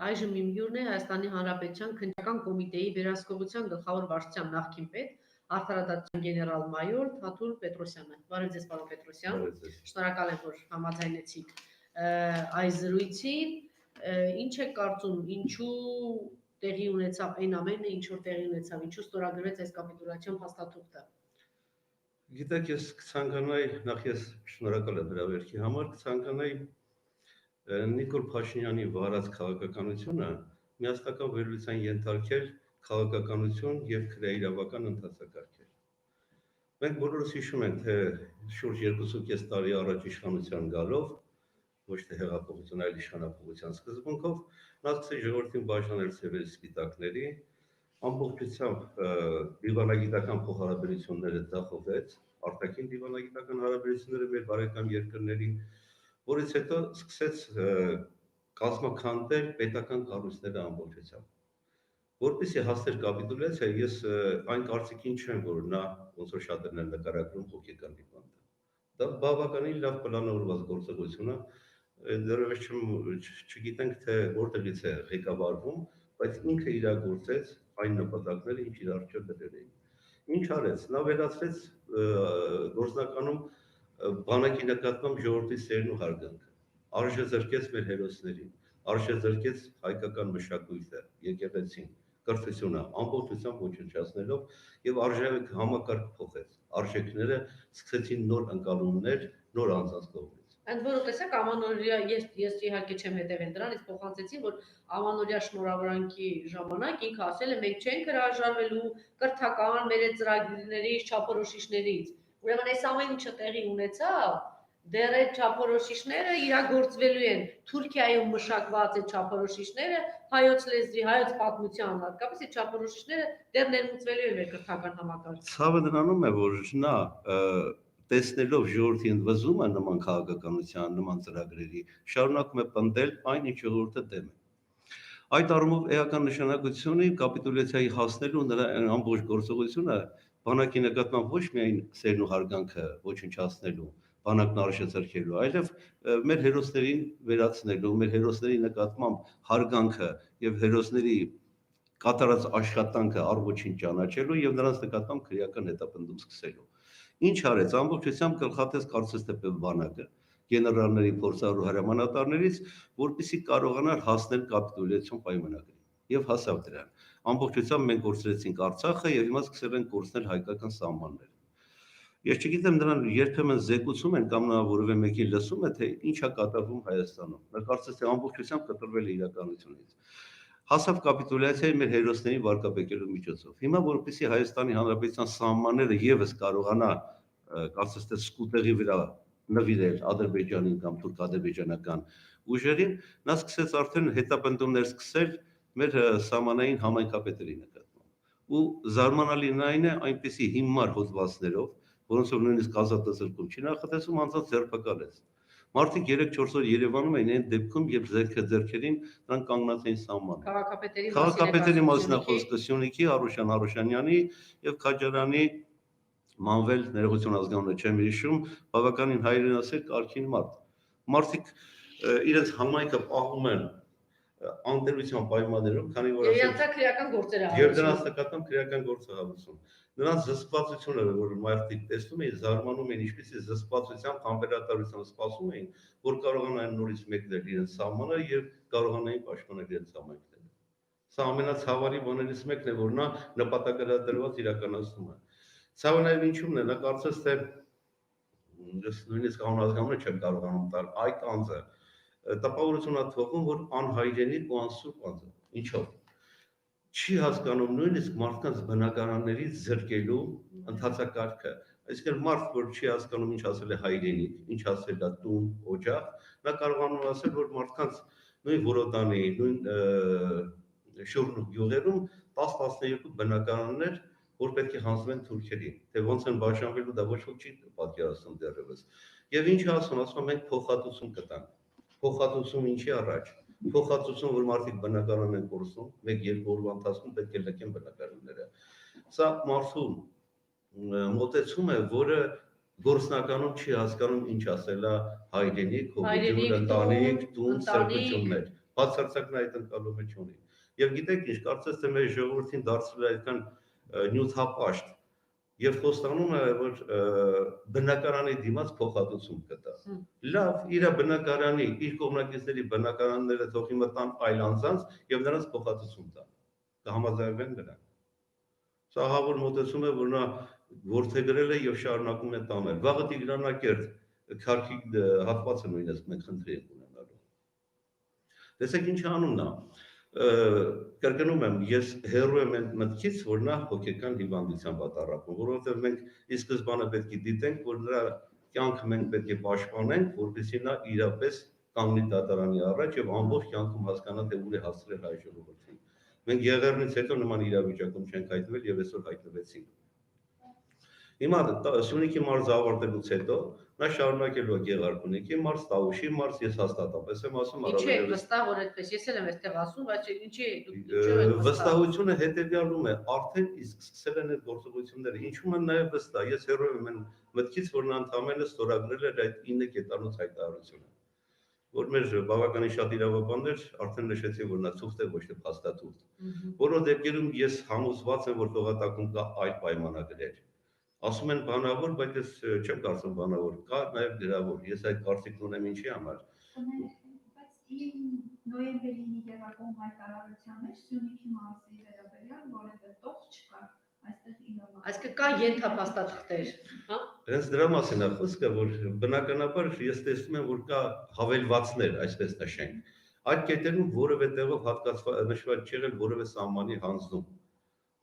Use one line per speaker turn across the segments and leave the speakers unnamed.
Այժմ իմ հյուրն է Հայաստանի Հանրապետության քննչական կոմիտեի վերահսկողության գլխավոր վարչության նախկին պետ, արդարադատության գեներալ-մայոր Թաթուլ Պետրոսյանը։ Բարև ձեզ, պարոն Պետրոսյան։ Շնորհակալ եմ, որ համաձայնեցիք այս զրույցին։ Ինչ եք կարծում, ինչու տեղի ունեցավ այն ամենը, ինչ որ տեղի ունեցավ, ինչու ստորագրվեց այս կապիտուլյացիոն փաստաթուղթը։
Գիտեք, ես կցանկանայի, նախ ես շնորհակալ եմ հրավերքի համար, կցանկանայի Նիկոլ Փաշինյանի վարած քաղաքականությունը միասնական վերլուծության ենթարկել քաղաքականություն եւ քրեիրավական ընթացակարգեր։ Մենք բոլորս հիշում ենք, թե շուրջ 2.5 տարի առաջ իշխանության գալով, ոչ թե հեղափոխություն, այլ իշխանապողության սկզբունքով, նա սկսեց ժողովրդին բաժանել սևերի սպիտակների, ամբողջությամբ դիվանագիտական փոխհարաբերությունները ձախողեց, արտաքին դիվանագիտական հարաբերությունները մեր բարեկամ երկրների, որից հետո սկսեց կազմաքանդել պետական կառույցները ամբողջությամբ։ Որպեսզի հասներ կապիտուլյացիա, ես այն կարծիքին չեմ, որ նա ոնց որ շատերն են նկարագրում հոգեկան հիվանդ է։ Դա բավականին լավ պլանավորված գործողություն է, դեռևս չգիտենք, թե որտեղից է ղեկավարվում, բայց ինքը իրագործեց այն նպատակները, ինչ իր առջև դրել էին։ Ինչ արեց, նա վերացրեց գործնականում բանակի նկատմամբ ժողովրդի սերն ու հարգանքը, արժեզրկեց մեր հերոսներին, արժեզրկեց հայկական մշակույթը, եկեղեցին, կրթությունը, ամբողջությամբ ոչնչացնելով եւ արժեք համակարգ փոխեց, արժեքները սկսեցին նոր ընկալումներ, նոր անձանց կողմից։
Ընդ որում, տեսեք, ամանորյա, ես իհարկե չեմ հետևել դրան, իսկ փոխանցեցին, որ ամանորյա շնորհավորանքի ժամանակ ինքը ասել է, մենք չենք հրաժարվելու կրթական մեր այդ ծրագրերից, չափորոշիչներից։ Ուրեմն այս ամեն ինչը տեղի ունեցավ, դեռ այդ չափորոշիչները իրագործվելու են։ Թուրքիայում մշակված այդ չափորոշիչները հայոց լեզվի, հայոց պատմության, հատկապես այդ չափորոշիչները դեռ ներմուծվելու են մեր կրթական համակարգում։
Ցավը նրանում է, որ նա տեսնելով ժողովրդի ընդվզումը նման քաղաքականության, նման ծրագրերի, շարունակում է պնդել այն, ինչ ժողովուրդը դեմ է։ Այդ առումով էական նշանակություն ունի կապիտուլյացիայի հասնելու նրա ամբողջ գործողությունը բանակի նկատմամբ ոչ միայն սերն ու հարգանքը ոչնչացնելու, բանակն արժեզրկելու, այլև մեր հերոսներին վերացնելու, մեր հերոսների նկատմամբ հարգանքը եւ հերոսների կատարած աշխատանքը առողջին ճանաչելու եւ նրանց նկատմամբ քրեական հետապնդում սկսելու։ Ինչ արեց, ամբողջությամբ գլխատես կարծես թե բանակը, գեներալների փորձառու հրամանատարներից, որպեսզի կարողանար հասնել կապիտուլյացիոն պայմանագրին եւ հասավ դրան։ Ամբողջությամբ մենք կորցրեցինք Արցախը եւ հիմա սկսել են կորցնել հայկական սահմանները։ Ես չգիտեմ նրան երբեմն զեկուցում են կամ նա որևէ մեկին լսում է, թե ինչ է կատարվում Հայաստանում։ Նա կարծես թե ամբողջությամբ կտրվել է իրականությունից։ Հասավ կապիտուլյացիայի մեր հերոսների վարկաբեկելու միջոցով։ Հիմա որպեսզի Հայաստանի Հանրապետության սահմանները եւս կարողանա կարծես թե սկուտերի վրա նվիրել Ադրբեջանին կամ թուրք-ադրբեջանական ուժերին, նա սկսեց արդեն հետապնդումներ սկսել մեր սահմանային համայնքապետերի նկատմամբ։ Ու զարմանալին այն է, այնպիսի հիմար հոդվածներով, որոնցով նույնիսկ ազատազրկում չի նախատեսվում, անձանց ձերբակալեց։ Մարդիկ 3-4 օր Երևանում էին այն դեպքում, երբ ձերքերին նրանք կանգնած էին սահմանը։ Քաղաքապետերի մասին է խոսքը Սյունիքի, Արուշանյանի եւ Քաջարյանի Մանվել ներողություն ազգանունը չեմ հիշում, բավականին հայրենասեր կարգին մարդ։ Մարդիկ իրենց համայնքը պահում են անտերության պայմաններում, քանի որ եւ դրանց նկատմամբ քրեական գործողություն։ Նրանց զսպվածությունը, որ մարդիկ տեսնում էին, զարմանում էին, ինչպեսի զսպվածությամբ, համբերատարությամբ սպասում էին, որ կարողանային նորից մեկնել իրենց սահմանները եւ կարողանային պաշտպանել իրենց համայնքները։ Սա ամենացավալի բաներից մեկն է, որ նա նպատակադրված իրականացնում է։ Ցավալի ինչումն է, նա կարծես թե ես նույնիսկ անհազգանունը չեմ կարողանում տալ այդ անձը տպավորություն է թողում, որ անհայրենի ու անսուրբ անձ է։ Ինչով։ Չի հասկանում նույնիսկ մարդկանց բնակարաններից զրկելու ընթացակարգը։ Այսինքն մարդ, որ չի հասկանում ինչ ասել է հայրենիք, ինչ ասել է տուն, օջախ, նա կարողանում է ասել, որ մարդկանց նույն Որոտանի, նույն Շուրնուկ գյուղերում 10-12 բնակարաններ, որ պետք է հանձնվեն թուրքերին, թե ոնց են բաժանվելու, դա ոչ ոք չի պատկերացնում դեռևս։ Եվ ինչ ասում, մենք փոխհատուցում կտանք։ Փոխհատուցում ինչի առաջ։ Փոխհատուցում, որ մարդիկ բնակարան են կորցնում, 1-2 օրվա ընթացքում պետք է լքեն բնակարանները։ Սա մարդու մոտեցում է, որը գործնականում չի հասկանում ինչ ասել է հայրենիք, հոգեբան, ընտանիք, տուն, սրբություններ։ Բացարձակ նա այդ ընկալումը չունի։ Եվ գիտեք ինչ, կարծես թե մեր ժողովրդին դարձել է այդքան նյութապաշտ եւ խոստանում է, որ բնակարանի դիմաց փոխհատուցում կտա։ Լավ, իր բնակարանի, իր կողմնակիցների բնակարանները թողի մտան այլ անձանց եւ նրանց փոխհատուցում տան։ Կհամաձայնվեն նրանք։ Սա հավուր մոտեցում է, որ նա որդեգրել է եւ շարունակում է տանել։ Վաղը Տիգրանակերտ քարքի հատվածը նույնիսկ մենք խնդրի ենք ունենալու։ Տեսեք ինչ անում նա։ Կրկնում եմ, ես հեռու եմ այն մտքից, որ նա հոգեկան հիվանդության պատառակում, որովհետև մենք ի սկզբանե պետք է դիտենք, որ նրա կյանքը մենք պետք է պաշտպանենք, որպեսզի նա իրապես կանգնի դատարանի առաջ եւ ամբողջ կյանքում հասկանա, թե ուր է հասցրել հայ ժողովրդին։ Մենք Եղեռնից հետո նման իրավիճակում չենք հայտնվել եւ այսօր հայտնվեցինք։ Հիմա Սյունիքի մարզը ավարտելուց հետո նա շարունակելու է Գեղարքունիքի մարզ, Տավուշի մարզ, ես հաստատապես եմ ասում,
Ինչի է վստահ, որ այդպես, ես էլ եմ այստեղ ասում, բայց ինչի
վստահությունը հետեւյալում է, արդեն իսկ սկսել են այդ գործողությունները, ինչու են նաև վստահ, ես հեռու եմ այն մտքից, որ նա ընդհանրապես ստորագրել էր այդ 9 կետանոց հայտարարությունը, որ մեր բավականին շատ իրավաբաններ արդեն նշեցին, որ նա ցույց է ոչ թե փաստաթուղթ, որոնց դեպքերում ես համոզված եմ, որ տողատակում կա այլ պայմանագրեր։ Ասում են բանավոր, բայց ես չեմ կարծում բանավոր, կա նաև գրավոր, ես այդ կարծիքն ունեմ ինչի համար։
Բայց նոյեմբերի 9-ի Գեղարքուն հայտարարության մեջ Սյունիքի մարզի վերաբերյալ որևէ տող չկա, այստեղ իրավաբան։
Այսինքն կա ենթափաստաթղթեր, հա։
Հենց դրա մասին է խոսքը, որ բնականաբար ես տեսնում եմ, որ կա հավելվածներ, այսպես նշենք։ Այդ կետերում որևէ տեղով հատկացված նշված չի եղել որևէ սահմանի հանձնում։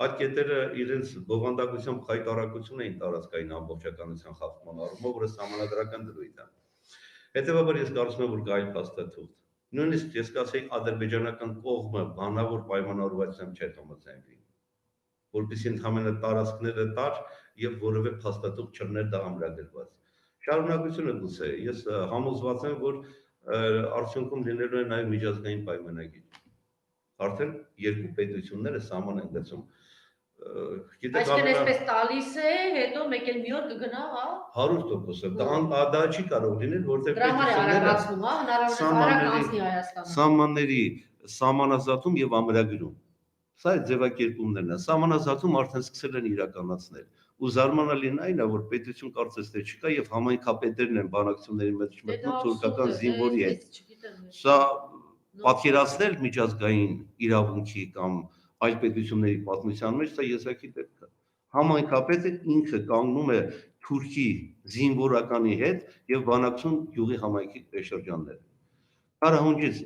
Այդ կետերը իրենց բովանդակությամբ հայտարարություն էին տարածքային ամբողջականության խախտման առումով, որը սահմանադրական դրույթ է։ Հետևաբար ես կարծում եմ, որ կա այլ փաստաթուղթ։ Նույնիսկ ես կասեի ադրբեջանական կողմը բանավոր պայմանավորվածությամբ չէր համաձայնվի, որպեսզի ընդհանրապես տարածքները տար եւ որևէ փաստաթուղթ չլներ դա ամրագրված։ Շարունակությունը գուցե ես համոզված եմ, որ արդյունքում լինելու է նաեւ միջազգային պայմանագիր։ Արդեն երկու պետությունները սահման են գծում։
Այսինքն այսպես տալիս է, հետո մեկ էլ մի օր կգնա, հա։
100%։ Դա չի կարող լինել, որտեղ
դրա համար է արագացնում, հա, հնարավորինս արագ անցնի Հայաստանը։
Սահմանների սահմանազատում եւ ամրագրում։ Սա է ձևակերպումներն են։ Սահմանազատում արդեն սկսել են իրականացնել։ Ու զարմանալին այն է, որ պետություն կարծես թե չկա եւ համայնքապետերն են բանակցությունների մեջ մտնում թուրքական զինվորի հետ։ Սա պատկերացնել միջազգային իրավունքի կամ այլ պետությունների պատմության մեջ սա եզակի դեպք է։ Համայնքապետը ինքը կանգնում է Թուրքի զինվորականի հետ եւ բանակցում յուղի համայնքի շրջանները։ Կարահունջից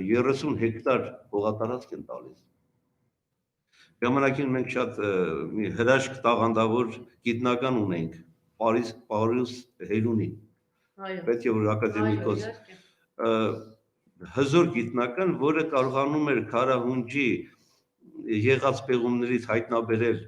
30 հեկտար հողատարածք են տալիս։ Ժամանակին մենք շատ մի հրաշք տաղանդավոր գիտնական ունենք, Պարուս Հելունի։
Այո։
Պետք է որ ակադեմիկոս հզոր գիտնական, որը կարողանում էր Կարահունջի եղած պեղումներից հայտնաբերել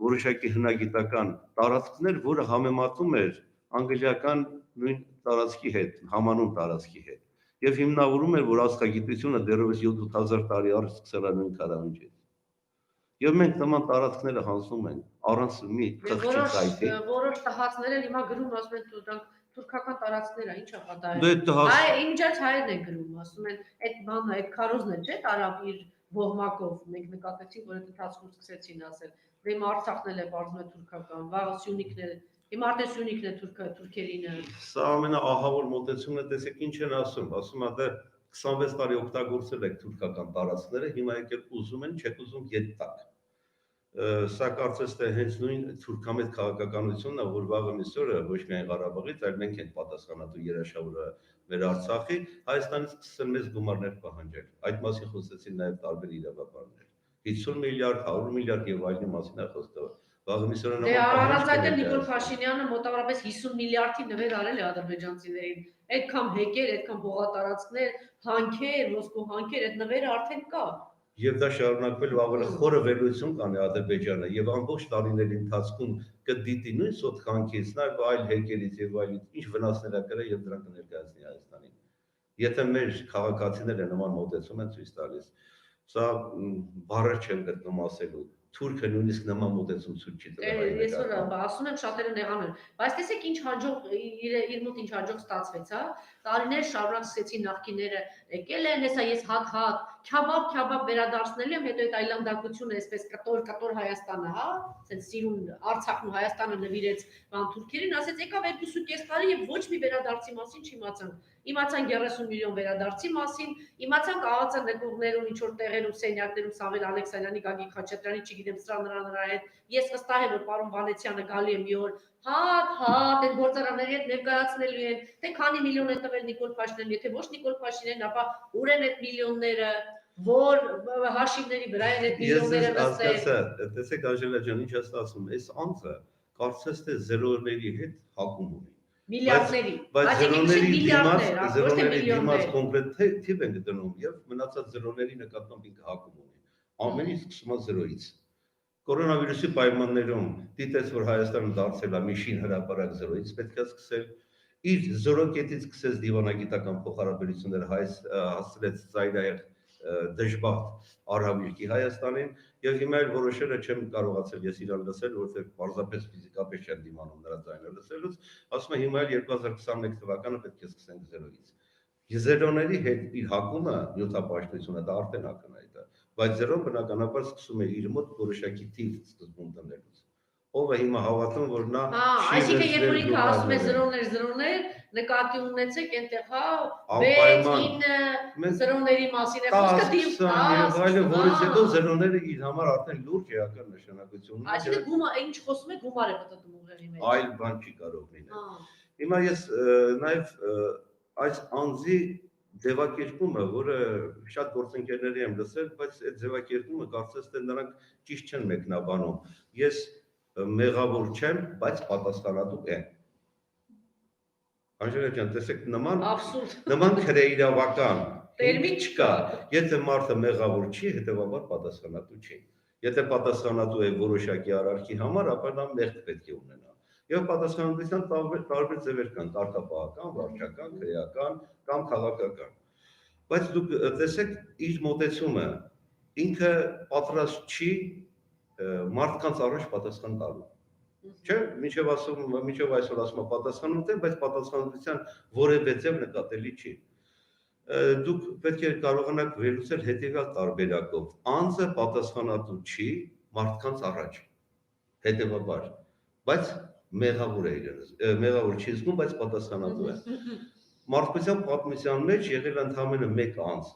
որոշակի հնագիտական տարածքներ, որը համեմատում էր անգլիական նույն տարածքի հետ, համանուն տարածքի հետ։ Եվ հիմնավորում էր, որ աստղագիտությունը դեռևս 7-8000 տարի առաջ սկսել է նույն Կարահունջից։ Եվ մենք նման տարածքները հանձնում ենք առանց մի խղճի կայքի։
Որոշ տհածներ էլ հիմա գրում ասում են դրանք թուրքական տարածքներ է, ի՞նչ է պատահել։
Դե տհաց։
Ինչա՞ հայերն են գրում, ասում են, այդ բանը, այդ քարոզն է, չէ՞, տարավ իր ոհմակով։ Մենք նկատեցինք, որ այդ ընթացքում սկսեցին ասել, որ հիմա Արցախն էլ է բարձում է թուրքական, վաղը Սյունիքն է, հիմա արդեն Սյունիքն է թուրքերինը։
Սա ամենաահավոր մոտեցումն է, տեսեք ինչ են ասում է դե 26 տարի օգտագործել եք թուրքական տարածքները, հիմա եկել ուզում են, չեք ուզում ետ տակ։ Սա կարծես թե հենց նույն թուրքամետ քաղաքականությունն է, որ վաղը միսօրը ոչ միայն Ղարաբաղից, այլ մենք ենք պատասխանատու երաշավորը մեր Արցախի, Հայաստանից սկսել մեծ գումարներ պահանջել։ Այդ մասին խոսեցին նաև տարբեր իրավաբաններ։ 50 միլիարդ, 100 միլիարդ եւ այլնի մասին է խոսքը։ Վաղը միսօրը
Դե առանց այդ Նիկոլ Փաշինյանը մոտավորապես 50 միլիարդի նվեր արել է ադրբեջանցիներին։ Այդքան հեկեր, այդքան հողատարածքներ, հանքեր, ոսկու հանքեր, այդ նվերը արդեն կա։
Եվ դա շարունակվել ավելի խորը վերլուծություն կանի Ադրբեջանը եւ ամբողջ տարիների ընթացքում կդիտի նույն սոտխանքից, նաեւ այլ հեկերից եւ այլից ինչ վնասներ ա կրել եւ դրանք կներկայացնի Հայաստանին։ Եթե մեր քաղաքացիները նման մոտեցում են ցույց տալիս, Սա բառեր չեմ գտնում ասելու։ Թուրքը նույնիսկ նման մոտեցում ցույց չի տվել հայ
Ես որ
նկատմամբ։
ասում եմ շատերը նեղան են, բայց տեսեք ինչ հաջող իր մոտ ինչ հաջող ստացվեց, հա։ Տարիներ շարունակ սկսեցին նախկինները եկել են, հեսա ես հատ քյաբաբ վերադարձնելու եմ, հետո այդ այլանդակությունը այսպես կտոր Հայաստանը, հա, ասենց սիրուն Արցախն ու Հայաստանը նվիրեց բան թուրքերին, ասեց եկավ 2.5 տարի եւ ոչ մի վերադարձի մասին չիմացան։ Իմացան 30 միլիոն վերադարձի մասին, իմացան ԱԱԾ նկուղներում ինչ որ տեղերում սենյակներում Սամվել Ալեքսանյանի, Գագիկ Խաչատրյանի, չգիտեմ, նրա հետ։ Ես վստահ եմ որ պարոն Վանեցյանը գալի է մի օր հատ այդ գործարանների հետ ներկայացնելու են, թե քանի միլիոն է տվել Նիկոլ Փաշինյանին, եթե ոչ Նիկոլ Փաշինյանին, ապա ուր են այդ միլիոնները, որ հաշիվների վրա են այդ միլիոնները նստել։
Տեսեք Անժելա ջան, ինչ ես ասում, այս անձը կարծես թե զերոների հետ հակում ունի։
Միլիարդների,
բայց զերոների դիմաց
միլիոններ
կոնկրետ թիվ են գտնում եւ մնացած զերոների նկատմամբ ինքը հակում ունի։ Ամեն ինչ սկսում է զերոից։ Կորոնավիրուսի պայմաններում դիտեց որ Հայաստանը դարձել է մի շին հրապարակ զերոից, պետք է սկսել իր զորոկետից սկսեց դիվանագիտական փոխհարաբերությունները հասցրեց ծայրահեղ դժբախտ արհավիրքի Հայաստանին եւ հիմա էլ որոշելը չեմ կարողացել ես իրան լսել, որովհետեւ պարզապես ֆիզիկապես չեմ դիմանում նրա ձայնը լսելուց, ասում եմ հիմա էլ 2021 թվականը պետք է սկսենք զերոից։ Զերոների հետ իր հակումը նյութապաշտությունը դա արդեն ակնհայտ է, բայց զերոն բնականաբար սկսում է իր մոտ որոշակի թիվ սկզբում տնելուց։ Ով է հիմա հավատում որ նա
այսինքն երբ որ ինքը ասում է զրոներ, նկատի ունեցեք այնտեղ հա 6-9 զրոների մասին է խոսքը
դիվ որից հետո զրոները իր համար արդեն լուրջ էական նշանակություն ունեն։
Այսինքն գումար ինչ խոսում է գումար է պատտում ուղեղի մեջ։
Այլ բան չի կարող լինել։ Հիմա ես նաև այս անձի ձևակերպումը, որը շատ գործընկերների եմ լսել, բայց այդ ձևակերպումը կարծես թե նրանք ճիշտ չեն մեկնաբանում։ Ես մեղավոր չեմ, բայց պատասխանատու եմ։ Անժելա ջան, տեսեք նման քրեիրավական տերմին չկա։ Եթե մարդը մեղավոր չի, հետեւաբար պատասխանատու չի։ Եթե պատասխանատու է որոշակի արարքի համար, ապա նա մեղք պետք է ունենա։ Եվ պատասխանատվության տարբեր ձևեր կան՝ կարգապահական, վարչական, քրեական կամ քաղաքական։ Բայց դուք տեսեք իր մոտեցումը, ինքը պատրաստ չի մարդկանց առաջ պատասխան տալու։ Չէ, մինչև այսօր ասում եմ պատասխանատու եմ, բայց պատասխանատվության որևէ ձև նկատելի չի։ Դուք պետք է կարողանաք վերլուծել հետևյալ տարբերակով. անձը պատասխանատու չի մարդկանց առաջ։ Հետևաբար, բայց մեղավոր է իրենս, մեղավոր չի զգում, բայց պատասխանատու է։ Մարդկության պատմության մեջ եղել է ընդամենը մեկ անձ,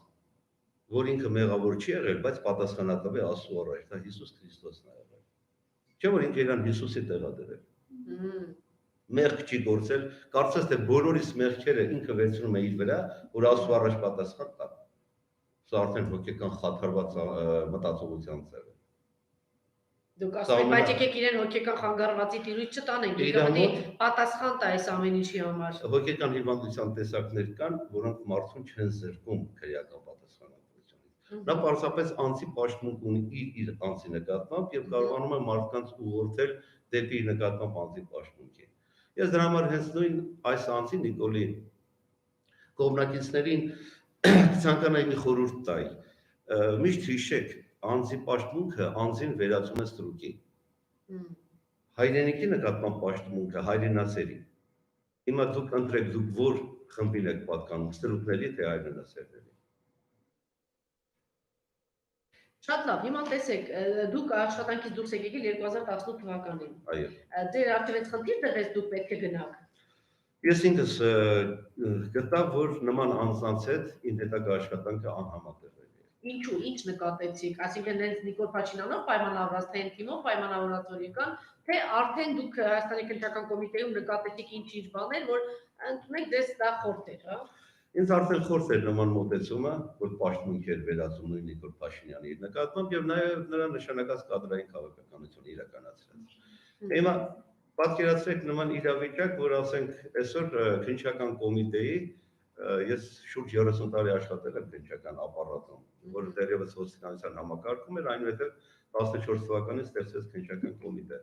որ ինքը մեղավոր չի եղել, բայց պատասխանատու է Աստծո առաջ, դա Հիսուս Քրիստոսն է եղել։ Չէ՞ որ ինքը իրան Հիսուսի տեղա դրել։ Մեղք չի գործել, կարծես թե բոլորիս մեղքերը ինքը վերցնում է իր վրա, որ Աստծո առաջ պատասխան տա։ Սա արդեն հոգեկան խաթարված մտածողության ձև է։
Դուք ասում եք, բայց եկեք իրեն հոգեկան խանգարվածի տիրույթ չտանենք, ինքը պետք է պատասխան տա այս ամեն ինչի համար։
Հոգեկան հիվանդության տեսակներ կան, որոնք մարդուն չեն զրկում քրեական պատասխանատվությունից։ Նա պարզապես անձի պաշտմունք ունի իր անձի նկատմամբ եւ կարողանում է մարդկանց ուղղորդել դեպի նկատմամբ անձի պաշտմունքի։ Ես դրա համար հենց նույն այս անձի Նիկոլի կողմնակիցներին ցանկանայի մի խորհուրդ տայի։ Միշտ հիշեք, անձի պաշտմունքը անձին վերածում է ստրուկի։ Հայրենիքի նկատմամբ պաշտմունքը հայրենասերի։ Հիմա դուք ընտրեք, դուք որ խմբին եք պատկանում, ստրուկների թե հայրենասերների։
Շատ լավ, հիմա տեսեք, դուք աշխատանքից դուրս եք եկել 2018 թվականին։
Այո։
Ձեր արդեն այդ խնդիր դրեց դուք պետք է գնաք։
Ես ինքս գտա, որ նման անձանց հետ իմ հետագա աշխատանքը անհամատեղելի է։
Ինչու, ինչ նկատեցիք, այսինքն հենց Նիկոլ Փաշինյանով պայմանավորված, թե թիմով պայմանավորված որ եկան, թե արդեն դուք Հայաստանի քննչական կոմիտեում նկատեցիք ինչ-ինչ բաներ, որ ընդունեք դες դա խորտ էր, հա։
Ինձ արդեն խորտ էր նման մոտեցումը, որ պաշտմունք էր վերածում նույն Նիկոլ Փաշինյանի նկատմամբ եւ նաեւ նրա նշանակած կադրային քաղաքականությունը իրականացրած։ Հիմա պատկերացրեք նման իրավիճակ, որ ասենք այսօր քննչական կոմիտեի ես շուրջ 30 տարի աշխատել եմ քննչական ապարատում, որը դեռևս ոստիկանության համակարգում էր, այնուհետև 14 թվականին ստեղծվեց քննչական կոմիտե։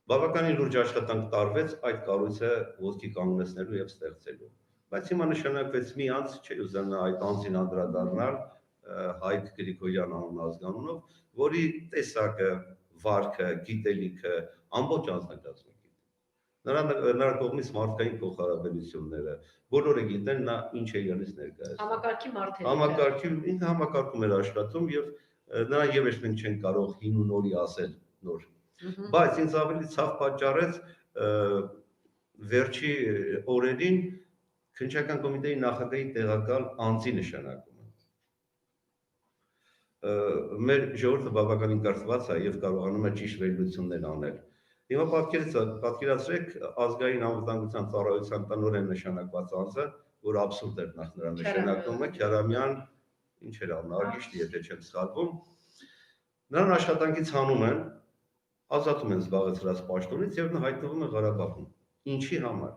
Բավականին լուրջ աշխատանք տարվեց այդ կառույցը ոսկի կանգնեցնելու եւ ստեղծելու։ Բայց հիմա նշանակվեց մի անձ, չի ուզենա այդ անձին անդրադառնալ, Հայկ Գրիգորյան անուն ազգանունով, որի տեսակը, վարքը, գիտելիքը ամբողջ անձնակազմը գիտի։ Նրա կողմից մարդկային փոխհարաբերությունները, բոլորը գիտեն նա ինչ է իրենից ներկայացնում։
Համակարգի մարդ է։
Ինքը համակարգում էր աշխատում եւ նրան եւս մենք չենք կարող հին ու նորի ասել նոր։ Բայց ինձ ավելի ցավ պատճառեց վերջի օրերին քննչական կոմիտեի նախագահի տեղակալ անձի նշանակումը։ Մեր ժողովուրդը բավականին կրթված է եւ կարողանում է ճիշտ վերլուծություններ անել։ Հիմա պատկերացրեք ազգային անվտանգության ծառայության տնօրեն նշանակված անձը, որ աբսուրդ էր նախ նրա նշանակումը, Քյարամյան, ինչ էր անում, Արգիշտի, եթե չեմ սխալվում։ Նրան աշխատանքից հանում են, ազատում են զբաղեցրած պաշտոնից եւ նա հայտնվում է Ղարաբաղում։ Ինչի համար։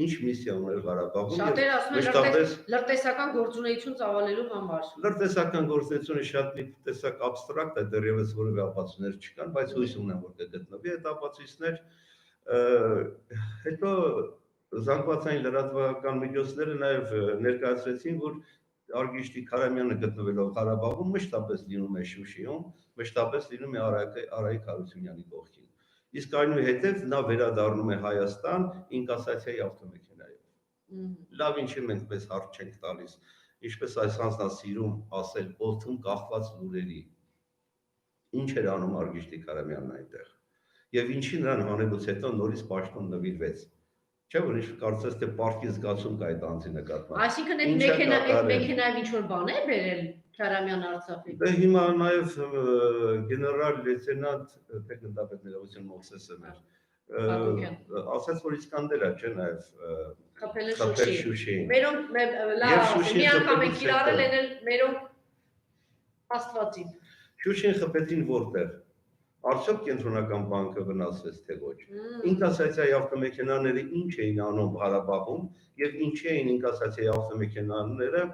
Ինչ միսիա ուներ Ղարաբաղում։
Շատերը ասում են լրտեսական գործունեություն ծավալելու համար։
Լրտեսական գործունեությունը շատ մի տեսակ абստրակտ է, դեռևս որևէ ապացույցներ չկան, բայց հույս ունեմ, որ կգտնվի այդ ապացույցներ։ Հետո զանգվածային լրատվական միջոցները նաև ներկայացրեցին, որ Արգիշտի Քարամյանը գտնվելով Ղարաբաղում մշտապես լինում է Շուշիում, մշտապես լինում է Արայիկ Հարությունյանի կողքին։ Իսկ այնուհետև նա վերադառնում է Հայաստան ինկասացիայի ավտոմեքենայով։ Լավ, ինչի մենք մեզ հարց չենք տալիս, ինչպես այս անձնասիրում ասել, օդում կախված լուրերի։ Ինչ էր անում Արգիշտի Քարամյանն այնտեղ։ Եվ ինչի նրան հանելուց հետո նորից պաշտոն նվիրվեց։ Չէ՞ որ ինչ կարծես թե պարտքի զգացում կա այդ անձի նկատմամբ։
Այսինքն այդ մեքենայով ինչ որ բան է բերել Քարամյան Արցախի։
Դե հիմա նաև գեներալ լեյտենանտ Տեխնատապետ ներողություն Մովսեսը մեր ասաց, որ Իսկանդերա չէ նաև
խփել
Շուշիին։
Մերոնք լավ մի անգամ են կիրառել են մերոնք Աստվածին։
Շուշին խփեցին որտեղ։ Արդյոք կենտրոնական բանկը վնասվեց թե ոչ։ Ինկասացիայի ավտոմեքենաները ինչ էին անում Ղարաբաղում եւ ինչի էին ինկասացիայի ավտոմեքենաները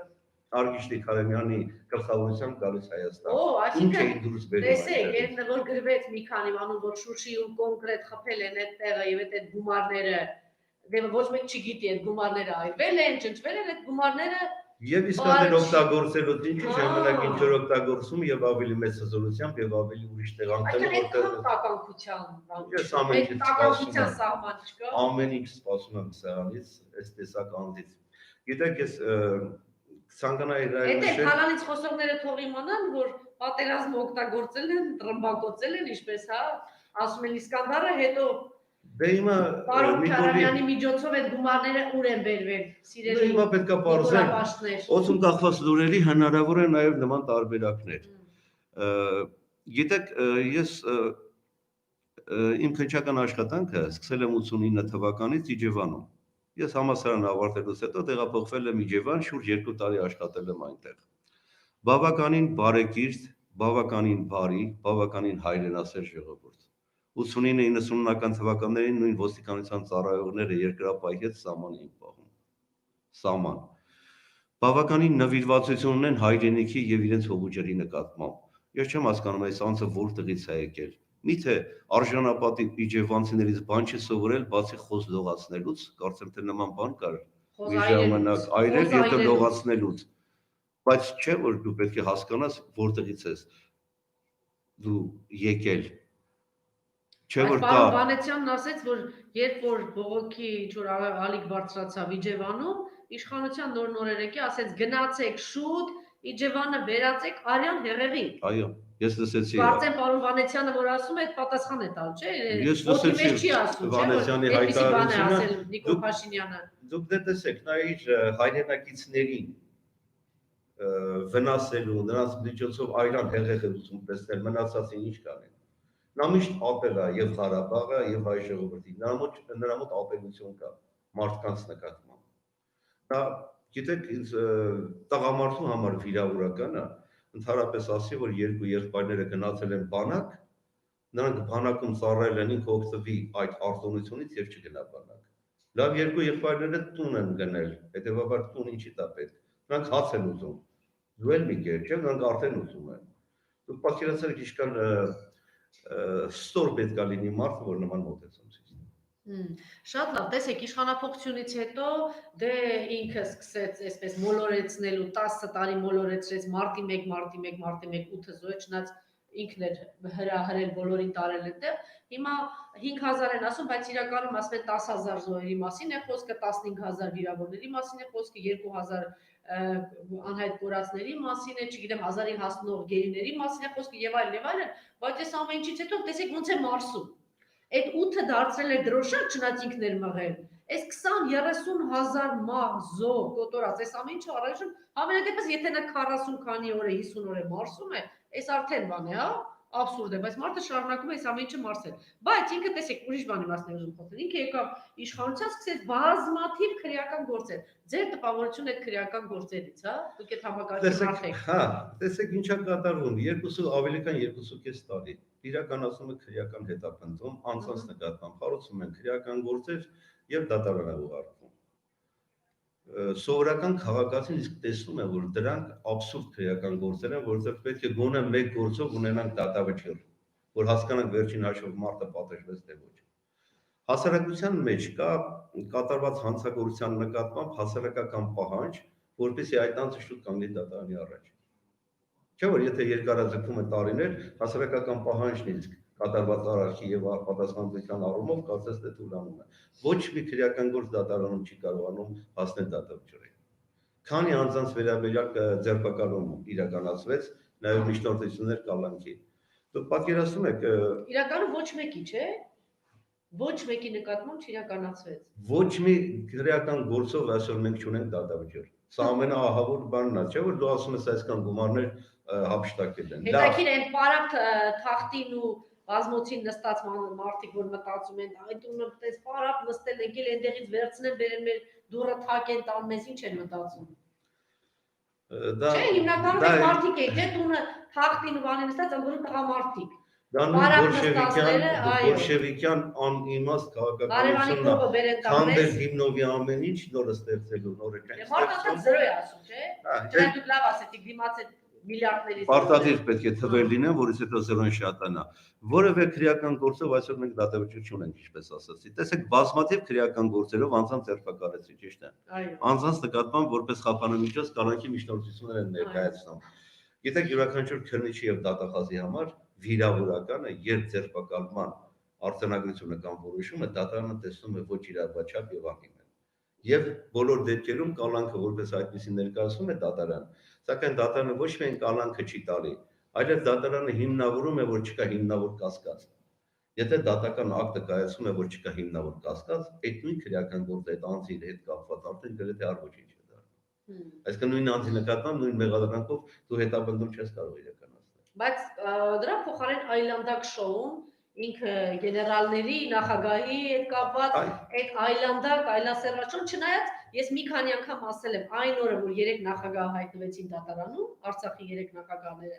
Արգիշտի Քարամյանի գլխավորությամբ գալիս Հայաստան։ Ինչ էին դուրս բերում։
Տեսեք, այդ որ գրվեց մի քանի բանում, որ Շուշիում կոնկրետ խփել են այդ տեղը եւ այդ գումարները, դե ոչ մեկ չգիտի այդ գումարները այրվել են, ճնճվել են այդ գումարները։
Եվ Իսկանդեր օգտագործելուց ինչի ժամանակ ինչ որ օգտագործում եւ ավելի մեծ հզորությամբ եւ ավելի ուրիշ տեղանքներով
որտեղ տականքության
ես ամեն
տականքության սահման չկա։
Ամեն ինչ սպասում եմ սրանից, այս տեսակ անձից։ Գիտեք, ես ցանկանայի
Այդ քալանից խոսողները թող իմանան, որ պատերազմը օգտագործել են, տրմբակոծել են, ինչպես հա, ասում են Իսկանդարը, հետո
Դե հիմա
Պարոն Քարամյանի միջոցով այդ գումարները ուր են բերվել, սիրելի։
Հիմա պետք է բարձր օդում կախված լուրերի հնարավոր է նաև նման տարբերակներ։ Գիտեք, ես իմ քննչական աշխատանքը սկսել եմ 89 թվականից Իջևանում։ Ես համալսարանը ավարտելուց հետո տեղափոխվել եմ Իջևան, շուրջ 2 տարի աշխատել եմ այնտեղ։ Բավականին բարեկիրթ, բավականին բարի, բավականին հայրենասեր ժողովուրդ։ 89-90-ական թվականներին նույն ոստիկանության ծառայողները երկրապահի հետ սահման էին պահում։ Սահման։ Բավականին նվիրվածություն ունեն հայրենիքի եւ իրենց հողուջերի նկատմամբ։ Ես չեմ հասկանում այս անձը որտեղից է եկել։ Միթե արժանապատիվ իջևանցիներից բան չի սովորել, բացի խոս լողացնելուց, կարծեմ թե նման բան կար։ Մի ժամանակ այրել եւ լողացնելուց։ Բայց չէ որ դու պետք է հասկանաս որտեղից ես դու եկել։ Չէ որ դա
Պարոն Վանեցյանն ասաց, որ երբ որ բողոքի ինչ որ ալիք բարձրացավ Իջևանում, իշխանության նոր եկի ասաց գնացեք շուտ Իջևանը վերածեք արյան հեղեղի։
Այո, ես լսեցի։
Կարծեմ պարոն Վանեցյանը որ ասում է, այդ պատասխան է տալ, չէ՞։
Ես լսեցի Վանեցյանի հայտարարությունը։
Նիկոլ Փաշինյանը։
Դուք դե տեսեք, նա իր հայրենակիցներին վնասելու, նրանց միջոցով այրան հեղեղ ուզում տեսնել, մնացածին ինչ կանեն։ Նա միշտ ապել է եւ Ղարաբաղը եւ հայ ժողովրդին։ Նրա մոտ ապելություն կա մարդկանց նկատմամբ։ Դա գիտեք, ինձ տղամարդու համար վիրավորական է, ընդհանրապես ասի, որ երկու եղբայրները գնացել են բանակ, նրանք բանակում ծառայել են, ինքը օգտվի այդ արտոնությունից եւ չգնա բանակ։ Լավ, երկու եղբայրները տուն են գնել, հետեւաբար տուն ինչի տա պետք։ Նրանք հաց են ուզում։ Դու էլ մի կեր, չէ՞, նրանք արդեն ուզում են։ Դուք պատկերացրեք ինչքան ստոր պետք է լինի մարդը, որ նման մոտեցում ցույց տա։
Շատ լավ, տեսեք, իշխանափոխությունից հետո դե ինքը սկսեց այսպես մոլորեցնելու 10 տարի մոլորեցրեց մարտի 1, մարտի 1, մարտի 1, 8 զոհ, չնայած ինքն էր հրահրել բոլորին տարել այնտեղ։ Հիմա 5000 են ասում, բայց իրականում ասում են 10000 զոհերի մասին է խոսքը, 15000 վիրավորների մասին է խոսքը, 2000 անհայտ կորածների մասին է, չգիտեմ, 1000-ի հասնող գերիների մասին է խոսքը եւ այլն, բայց այս ամեն ինչից հետո տեսեք ոնց է Մարսում։ Այդ 8-ը դարձրել է դրոշակ, չնայած ինքն էր մղել։ Այս 20-30 հազար մահ, զոհ, կոտորած, այս ամեն ինչը առայժմ համենայնպես եթե նա 40 քանի օր է, 50 օր է Մարսում է, այս արդեն բան է, հա, absurd է, բայց մարդը շարունակում է այս ամեն ինչը մարսել։ Բայց ինքը տեսեք, ուրիշ բանի մասին եմ ուզում խոսել։ Ինքը եկավ իշխանության, սկսեց բազմաթիվ քրեական գործեր։ Ձեր տպավորությունը այդ քրեական գործերից, հա, դուք այդ համակարգին արդեք։
Հա, տեսեք ինչա կատարվում, 2 ավելի քան 2.5 տարի իրականացնում է քրեական հետապնդում, անձանց նկատմամբ հարուցում են քրեական գործեր եւ դատարան է ուղարկվում։ Սովորական քաղաքացին իսկ տեսնում է, որ դրանք абսուրդ քրեական գործեր են, որովհետեւ պետք է գոնե մեկ գործով ունենանք դատավճիռ, որ հասկանանք վերջին հաշվով մարդը պատժվեց թե ոչ։ Հասարակության մեջ կա կատարված հանցագործության նկատմամբ հասարակական պահանջ, որպեսզի այդ անձը շուտ կանգնի դատարանի առաջ։ Չէ՞ որ եթե երկարաձգվում է տարիներ, հասարակական պահանջն իսկ կատարված արարքի եւ պատասխանատվության առումով կարծես թե թույլանում է։ Ոչ մի քրեական գործ դատարանում չի կարողանում հասնել դատավճռի։ Քանի անձանց վերաբերյալ ձերբակալում իրականացվեց, նաեւ միջնորդություններ կալանքի։ Դուք պատկերացնում եք
իրականում ոչ մեկի, չէ՞։ Ոչ մեկի նկատմամբ չիրականացվեց։
Ոչ մի քրեական գործով այսօր մենք չունենք դատավճիռ։ Սա ամենաահավոր բանն է, չէ՞ որ դու ասում ես այսքան գումարներ հափշտակել են։
Հետաքրքիր են պարապ թախտին ու բազմոցին նստած մարդիկ, որ մտածում են, այդ ունը այդպես պարապ նստել եկել այնտեղից վերցնեն, բերեն մեր դուռը թակեն, տան մեզ ինչ են մտածում։ Չէ, հիմնականում մարդիկ են, չէ, տունը թախտին ու բանի նստած, անգորում տղամարդիկ։
Դա բոլշևիկյան անիմաստ քաղաքականությունն է, քանդել հիմնովի ամեն ինչ, նորը ստեղծելու, նորը
չեն։ Մարդը զրո է ասում, չէ։ Դրանք դուք լավ ասեցիք, դիմացել միլիարդների։
Պարտադիր պետք է թվեր լինեն, որից հետո զրոն շատանա։ Որևէ քրեական գործով այսօր մենք դատավճիռ չունենք, ինչպես ասացի։ Տեսեք, բազմաթիվ քրեական գործերով անձանց ձերբակալեցի, ճիշտ է։ Անձանց նկատմամբ որպես խափանամիջոց կալանքի միջնորդություններ են ներկայացնում։ Գիտեք, յուրաքանչյուր քրնիչի եւ դատախազի համար վիրավորականը երբ ձերբակալման արձանագրությունը կամ որոշումը դատարանը տեսնում է ոչ իրավաչափ եւ ակիմեն։ Եվ բոլոր դեպքերում կալանքը որպես այդպեսի ներկայացվում է դատարան, սակայն դատարանը ոչ միայն կալանքը չի տալի, այլև դատարանը հիմնավորում է, որ չկա հիմնավոր կասկած։ Եթե դատական ակտը կայացում է, որ չկա հիմնավոր կասկած, այդ նույն քրեական գործը այդ անձի հետ կապված արդեն գրեթե առողջ է դառնում։ Այսինքն նույն անձի նկատմամբ նույն մեղադրանքով դու հետապնդում չես կարող իրականացնել։
Բայց դրա փոխարեն այլանդակ շոուն ինքը գեներալների, նախագահի հետ կապված այդ այլանդակ, այլասերվաշոն, չնայած ես մի քանի անգամ ասել եմ այն օրը, որ 3 նախագահ հայտնվեցին դատարանում, Արցախի 3 նախագահները,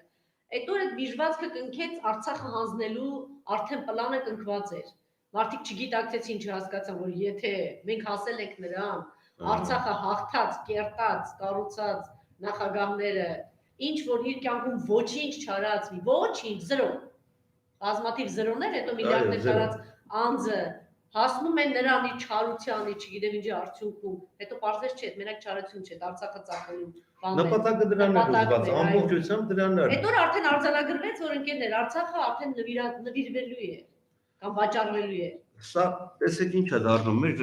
այդ օրը դիժվածքը կնքեց Արցախը հանձնելու արդեն պլանը կնքված էր։ Մարդիկ չգիտակցեցին, չհասկացան, որ եթե մենք հասել ենք նրան, Արցախը հաղթած, կերտած, կառուցած նախագահները, ինչ որ իր կյանքում ոչինչ չարածվի, ոչինչ, զրո։ Բազմաթիվ զրոներ, հետո միլիարդներ կարած անձը հասնում են նրան իր չարությանը, չգիտեմ ինչի արդյունքում, հետո պարզվեց չէ, մենակ չարություն չէ, Արցախը ծախելու բան է։
Նպատակը դրան է ուղղված, ամբողջությամբ դրան է։
Հետո արդեն արձանագրվեց, որ ընկերներ, Արցախը արդեն նվիրվելու է կամ վաճառվելու է։
Սա տեսեք ինչ է դառնում, մեր